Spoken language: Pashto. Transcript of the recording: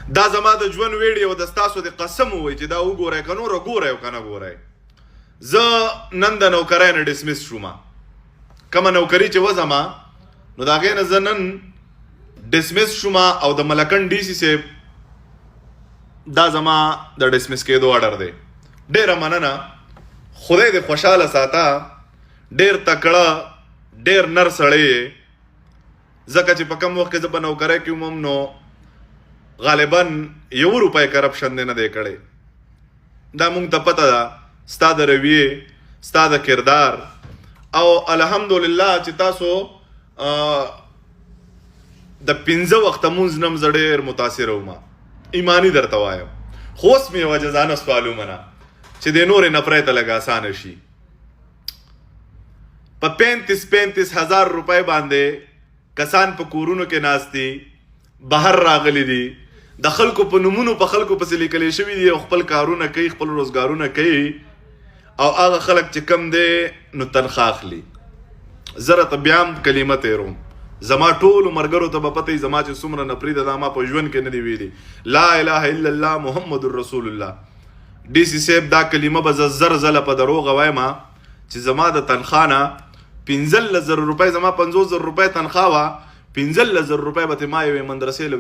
دا زما د ژوند ویډیو د ستاسو د قسم ووایي چې دا وګورئ که نوره ګورئ او که نه ګورئ. زه نن د نوکرۍ نه ډسمس شوم. کومه نوکري چې وځم نو د هغې نه زه نن ډسمس شوم او د ملکن ډي سي صاحب دا زما د ډسمس کېدو اډر دی. ډېره مننه. خدای دې خوشحاله ساته. ډېر تکړه ډېر نر سړی یې. ځکه چې په کوم وخت کې زه په نوکرۍ کې وم نو غالبا 1 روپۍ کرپشن دی نه دی کړی. دا مونږ ته پته ده ستا د رویې ستا د کردار او الحمدلله چې تاسو د 5 وخته مونځ نه زه ډېر متاثره وم. ایمانی درته وایم. خو اوس مې یوه جزانه سوال ومنه چې د نورې نه پرته لږ اسانه شي. په 35 هزار روپۍ باندې کسان په کورونو کې ناست دي، بهر راغلي دي، د خلکو په نومونو په خلکو پسې لیکلی شوي دي او خپل کارونه کوي، خپل روزګارونه کوي او هغه خلک چې کم دی نو تنخوا اخلي. زه راته بیا هم کلمه تیروم. زما ټولو ملګرو ته به پته وي زما چې څومره نفري ده دا ما په ژوند کې نه دي ویلي. لا اله الا الله محمد رسول الله. ډي سي صاحب دا کلمه به زه 1000 ځله په دروغه وایم چې زما د تنخوا نه 15,000 روپۍ زما 50,000 روپۍ تنخوا وه. 15,000 روپۍ به ترې ما یوې مدرسې له